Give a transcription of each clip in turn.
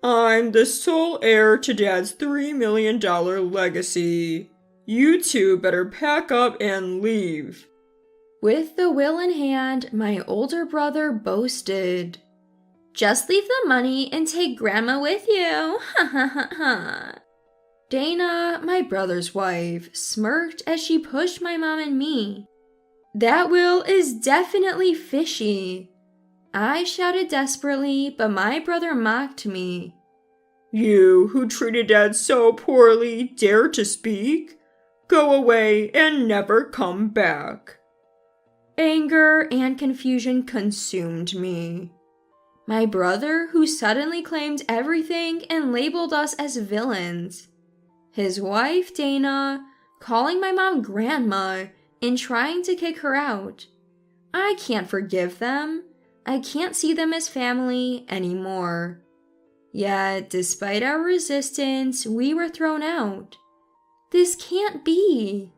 I'm the sole heir to Dad's $3 million legacy. You two better pack up and leave. With the will in hand, my older brother boasted, "Just leave the money and take Grandma with you, ha ha ha ha." Dana, my brother's wife, smirked as she pushed my mom and me. "That will is definitely fishy." I shouted desperately, but my brother mocked me. You who treated Dad so poorly dare to speak? Go away and never come back. Anger and confusion consumed me. My brother, who suddenly claimed everything and labeled us as villains. His wife, Dana, calling my mom Grandma and trying to kick her out. I can't forgive them. I can't see them as family anymore. Yet, despite our resistance, we were thrown out. This can't be.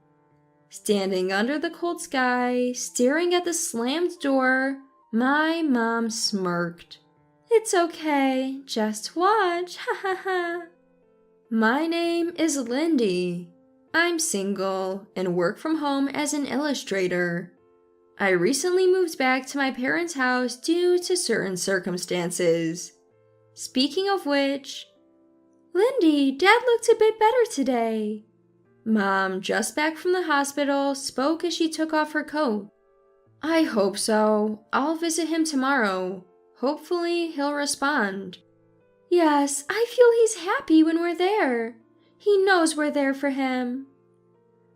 Standing under the cold sky, staring at the slammed door, my mom smirked. "It's okay, just watch, ha ha ha." My name is Lindy. I'm single and work from home as an illustrator. I recently moved back to my parents' house due to certain circumstances. Speaking of which, "Lindy, Dad looked a bit better today." Mom, just back from the hospital, spoke as she took off her coat. "I hope so. I'll visit him tomorrow. Hopefully he'll respond." "Yes, I feel he's happy when we're there. He knows we're there for him."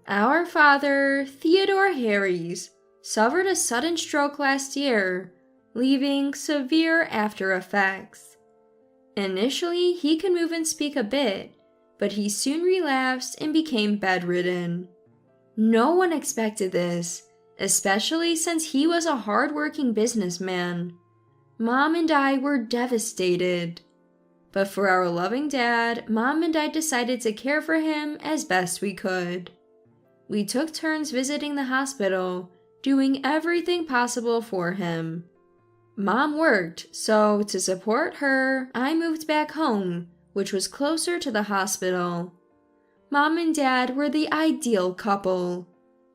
Our father, Theodore Harries, suffered a sudden stroke last year, leaving severe after effects. Initially, he could move and speak a bit, but he soon relapsed and became bedridden. No one expected this, especially since he was a hard-working businessman. Mom and I were devastated. But for our loving dad, Mom and I decided to care for him as best we could. We took turns visiting the hospital, doing everything possible for him. Mom worked, so to support her, I moved back home, which was closer to the hospital. Mom and Dad were the ideal couple.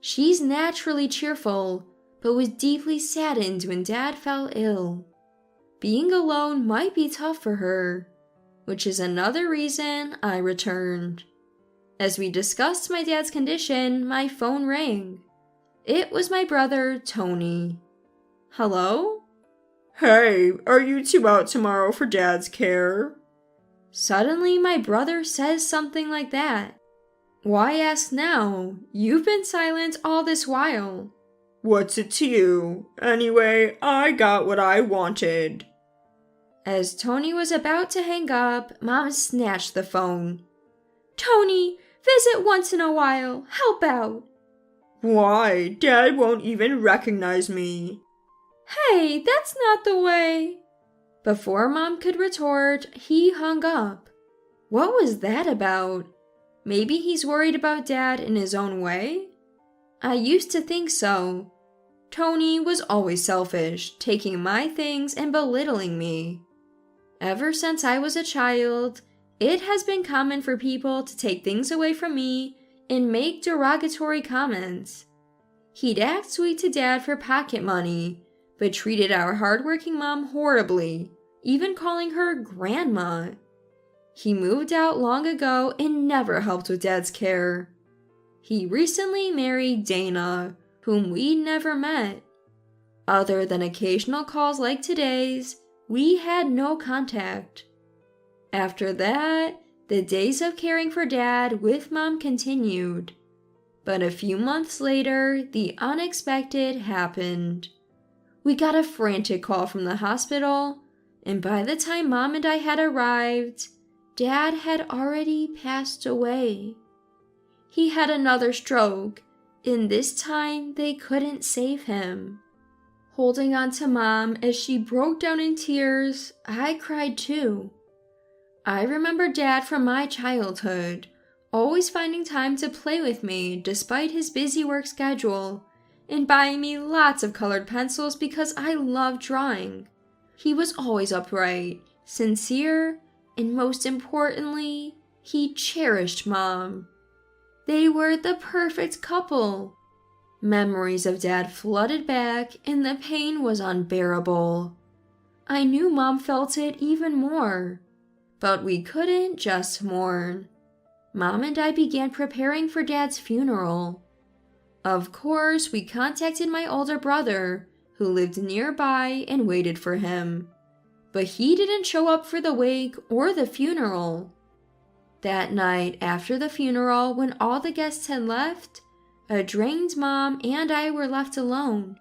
She's naturally cheerful, but was deeply saddened when Dad fell ill. Being alone might be tough for her, which is another reason I returned. As we discussed my dad's condition, my phone rang. It was my brother, Tony. "Hello?" Hey, are you two out tomorrow for Dad's care? Suddenly, my brother says something like that. Why ask now? You've been silent all this while. What's it to you? Anyway, I got what I wanted. As Tony was about to hang up, Mom snatched the phone. "Tony, visit once in a while. Help out." Why? Dad won't even recognize me. "Hey, that's not the way." Before Mom could retort, he hung up. What was that about? Maybe he's worried about Dad in his own way? I used to think so. Tony was always selfish, taking my things and belittling me. Ever since I was a child, it has been common for people to take things away from me and make derogatory comments. He'd act sweet to Dad for pocket money, but treated our hardworking mom horribly, even calling her Grandma. He moved out long ago and never helped with Dad's care. He recently married Dana, whom we never met. Other than occasional calls like today's, we had no contact. After that, the days of caring for Dad with Mom continued. But a few months later, the unexpected happened. We got a frantic call from the hospital, and by the time Mom and I had arrived, Dad had already passed away. He had another stroke, and this time they couldn't save him. Holding on to Mom as she broke down in tears, I cried too. I remember Dad from my childhood, always finding time to play with me despite his busy work schedule, and buying me lots of colored pencils because I loved drawing. He was always upright, sincere, and most importantly, he cherished Mom. They were the perfect couple. Memories of Dad flooded back, and the pain was unbearable. I knew Mom felt it even more, but we couldn't just mourn. Mom and I began preparing for Dad's funeral. Of course, we contacted my older brother, who lived nearby, and waited for him. But he didn't show up for the wake or the funeral. That night after the funeral, when all the guests had left, a drained Mom and I were left alone.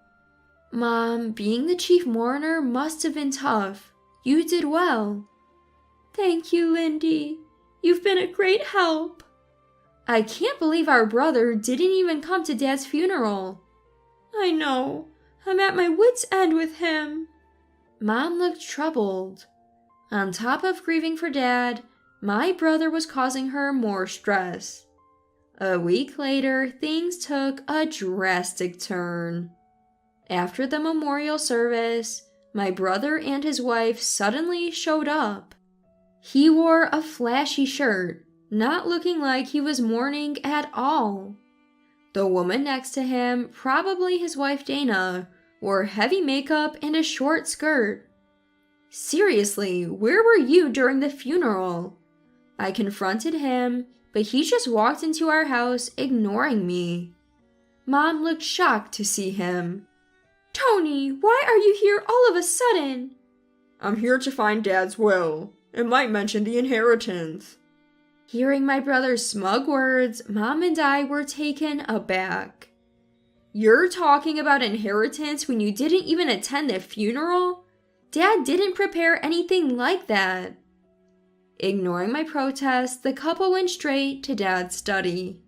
Mom, being the chief mourner must have been tough. You did well. Thank you, Lindy. You've been a great help. I can't believe our brother didn't even come to Dad's funeral. I know. I'm at my wit's end with him. Mom looked troubled. On top of grieving for Dad, my brother was causing her more stress. A week later, things took a drastic turn. After the memorial service, my brother and his wife suddenly showed up. He wore a flashy shirt, not looking like he was mourning at all. The woman next to him, probably his wife Dana, wore heavy makeup and a short skirt. Seriously, where were you during the funeral? I confronted him, but he just walked into our house, ignoring me. Mom looked shocked to see him. Tony, why are you here all of a sudden? I'm here to find Dad's will. It might mention the inheritance. Hearing my brother's smug words, Mom and I were taken aback. You're talking about inheritance when you didn't even attend the funeral? Dad didn't prepare anything like that. Ignoring my protest, the couple went straight to Dad's study.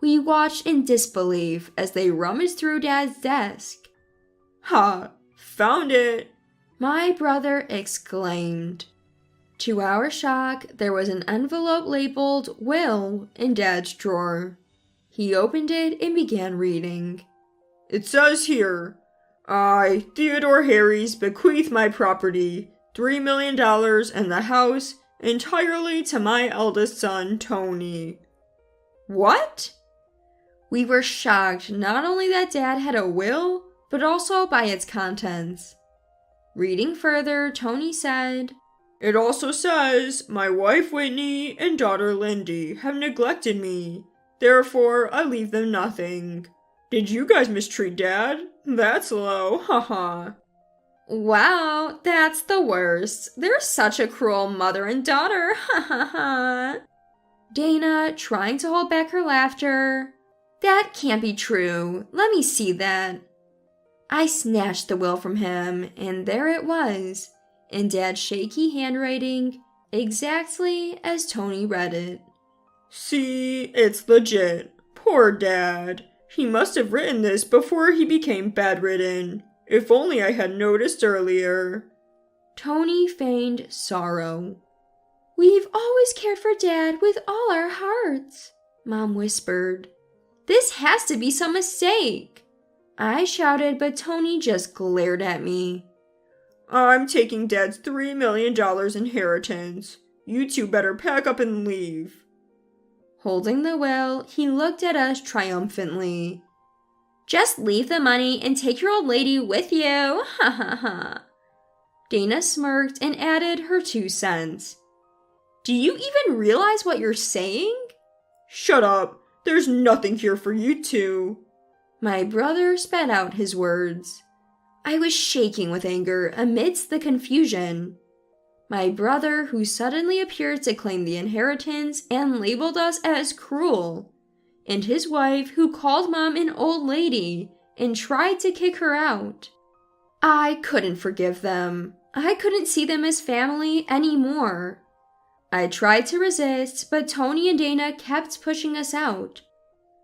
We watched in disbelief as they rummaged through Dad's desk. Ha! Found it! My brother exclaimed. To our shock, there was an envelope labeled Will in Dad's drawer. He opened it and began reading. It says here, I, Theodore Harries, bequeath my property, $3 million and the house, entirely to my eldest son, Tony. What? We were shocked not only that Dad had a will, but also by its contents. Reading further, Tony said, It also says, my wife Whitney and daughter Lindy have neglected me. Therefore, I leave them nothing. Did you guys mistreat Dad? That's low, haha. Wow, that's the worst. They're such a cruel mother and daughter, ha ha ha. Dana, trying to hold back her laughter. That can't be true. Let me see that. I snatched the will from him, and there it was, in Dad's shaky handwriting, exactly as Tony read it. See, it's legit. Poor Dad. He must have written this before he became bedridden. If only I had noticed earlier. Tony feigned sorrow. We've always cared for Dad with all our hearts, Mom whispered. This has to be some mistake. I shouted, but Tony just glared at me. I'm taking Dad's $3 million inheritance. You two better pack up and leave. Holding the will, he looked at us triumphantly. Just leave the money and take your old lady with you, ha ha ha. Dana smirked and added her 2 cents. Do you even realize what you're saying? Shut up. There's nothing here for you two. My brother spat out his words. I was shaking with anger amidst the confusion. My brother, who suddenly appeared to claim the inheritance and labeled us as cruel, and his wife, who called Mom an old lady and tried to kick her out. I couldn't forgive them. I couldn't see them as family anymore. I tried to resist, but Tony and Dana kept pushing us out.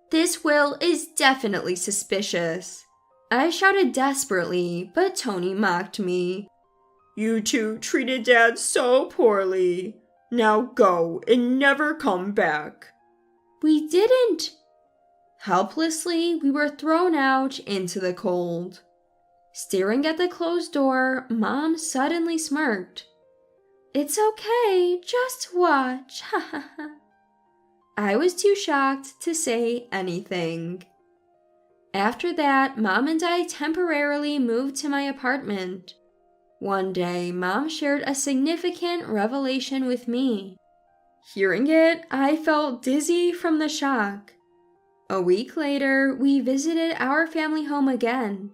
This will is definitely suspicious. I shouted desperately, but Tony mocked me. You two treated Dad so poorly. Now go and never come back. We didn't. Helplessly, we were thrown out into the cold. Staring at the closed door, Mom suddenly smirked. It's okay, just watch. Ha ha ha. I was too shocked to say anything. After that, Mom and I temporarily moved to my apartment. One day, Mom shared a significant revelation with me. Hearing it, I felt dizzy from the shock. A week later, we visited our family home again.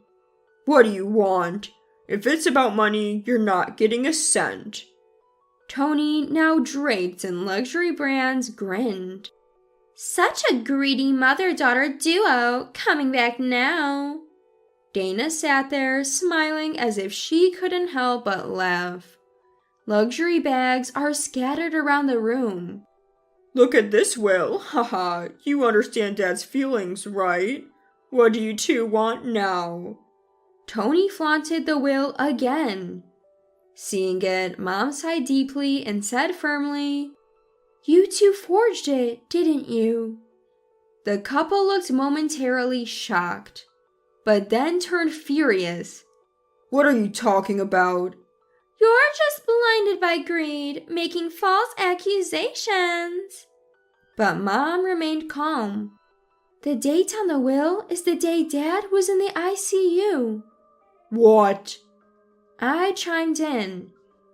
What do you want? If it's about money, you're not getting a cent. Tony, now draped in luxury brands, grinned. Such a greedy mother-daughter duo, coming back now. Dana sat there, smiling as if she couldn't help but laugh. Luxury bags are scattered around the room. Look at this, Will. Haha, you understand Dad's feelings, right? What do you two want now? Tony flaunted the will again. Seeing it, Mom sighed deeply and said firmly, You two forged it, didn't you? The couple looked momentarily shocked, but then turned furious. What are you talking about? You're just blinded by greed, making false accusations. But Mom remained calm. The date on the will is the day Dad was in the ICU. What? I chimed in.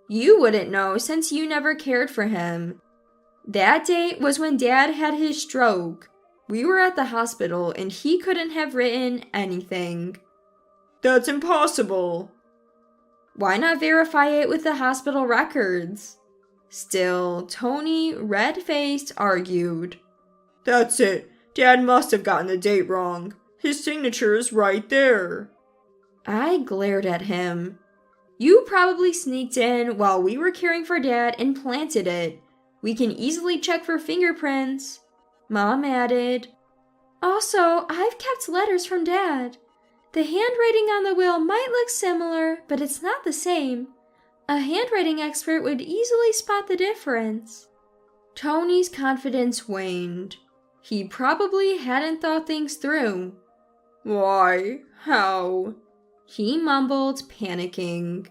You wouldn't know since you never cared for him. That date was when Dad had his stroke. We were at the hospital and he couldn't have written anything. That's impossible. Why not verify it with the hospital records? Still, Tony, red-faced, argued. That's it. Dad must have gotten the date wrong. His signature is right there. I glared at him. You probably sneaked in while we were caring for Dad and planted it. We can easily check for fingerprints. Mom added. Also, I've kept letters from Dad. The handwriting on the will might look similar, but it's not the same. A handwriting expert would easily spot the difference. Tony's confidence waned. He probably hadn't thought things through. Why? How? He mumbled, panicking.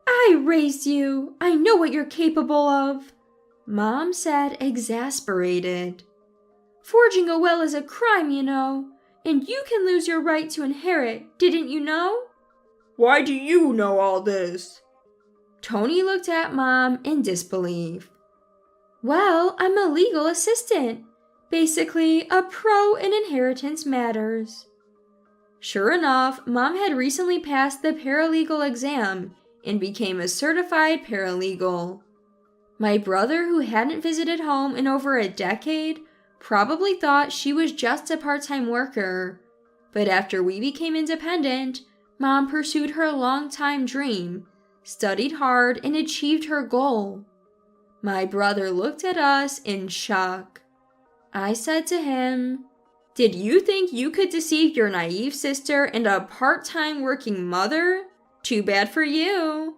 I raised you. I know what you're capable of. Mom said, exasperated. Forging a will is a crime, you know, and you can lose your right to inherit, didn't you know? Why do you know all this? Tony looked at Mom in disbelief. Well, I'm a legal assistant. Basically, a pro in inheritance matters. Sure enough, Mom had recently passed the paralegal exam and became a certified paralegal. My brother, who hadn't visited home in over a decade, probably thought she was just a part-time worker. But after we became independent, Mom pursued her long-time dream, studied hard, and achieved her goal. My brother looked at us in shock. I said to him, Did you think you could deceive your naive sister and a part-time working mother? Too bad for you.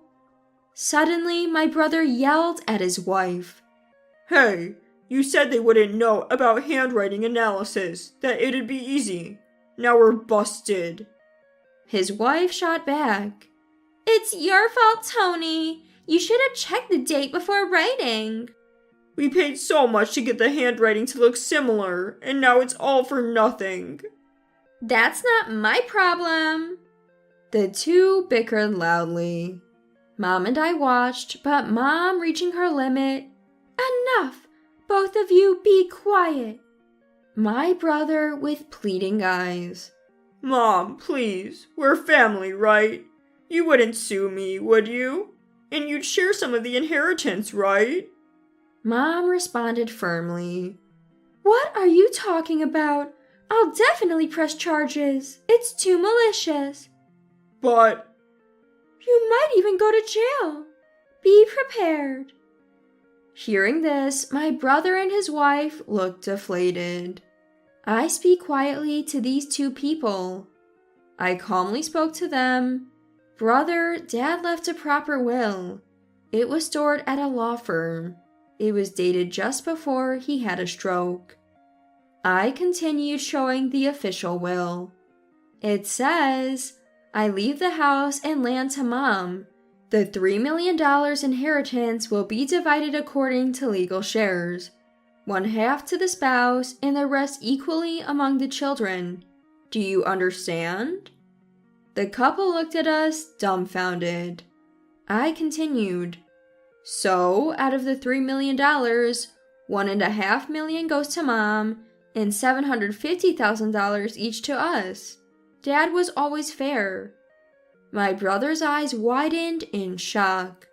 Suddenly, my brother yelled at his wife. Hey, you said they wouldn't know about handwriting analysis, that it'd be easy. Now we're busted. His wife shot back. It's your fault, Tony. You should have checked the date before writing. We paid so much to get the handwriting to look similar, and now it's all for nothing. That's not my problem. The two bickered loudly. Mom and I watched, but Mom, reaching her limit, Enough! Both of you be quiet. My brother with pleading eyes. Mom, please, we're family, right? You wouldn't sue me, would you? And you'd share some of the inheritance, right? Mom responded firmly. What are you talking about? I'll definitely press charges. It's too malicious. But... You might even go to jail. Be prepared. Hearing this, my brother and his wife looked deflated. I speak quietly to these two people. I calmly spoke to them. Brother, Dad left a proper will. It was stored at a law firm. It was dated just before he had a stroke. I continued showing the official will. It says, I leave the house and land to Mom. The $3 million inheritance will be divided according to legal shares, 1/2 to the spouse and the rest equally among the children. Do you understand? The couple looked at us, dumbfounded. I continued. So, out of the $3 million, $1.5 million goes to Mom, and $750,000 each to us. Dad was always fair. My brother's eyes widened in shock.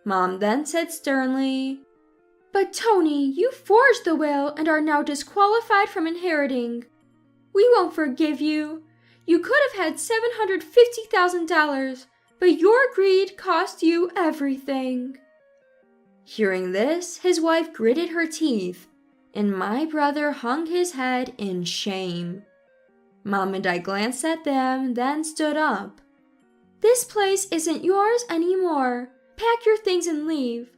Mom then said sternly, "But Tony, you forged the will and are now disqualified from inheriting. We won't forgive you. You could have had $750,000, but your greed cost you everything." Hearing this, his wife gritted her teeth, and my brother hung his head in shame. Mom and I glanced at them, then stood up. "This place isn't yours anymore. Pack your things and leave.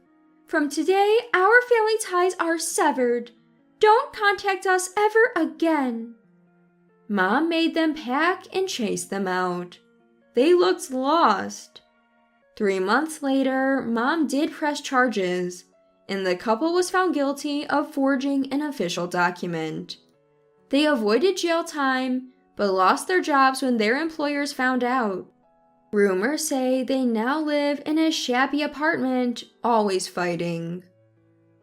From today, our family ties are severed. Don't contact us ever again." Mom made them pack and chased them out. They looked lost. 3 months later, Mom did press charges, and the couple was found guilty of forging an official document. They avoided jail time, but lost their jobs when their employers found out. Rumors say they now live in a shabby apartment, always fighting.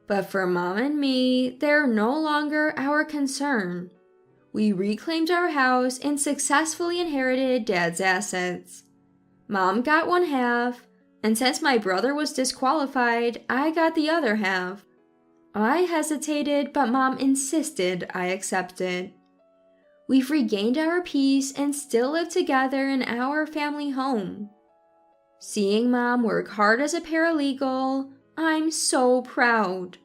But for Mom and me, they're no longer our concern. We reclaimed our house and successfully inherited Dad's assets. Mom got 1/2, and since my brother was disqualified, I got the other half. I hesitated, but Mom insisted I accept it. We've regained our peace and still live together in our family home. Seeing Mom work hard as a paralegal, I'm so proud.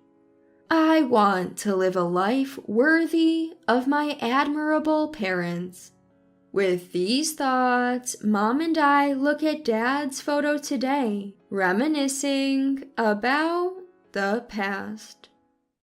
I want to live a life worthy of my admirable parents. With these thoughts, Mom and I look at Dad's photo today, reminiscing about the past.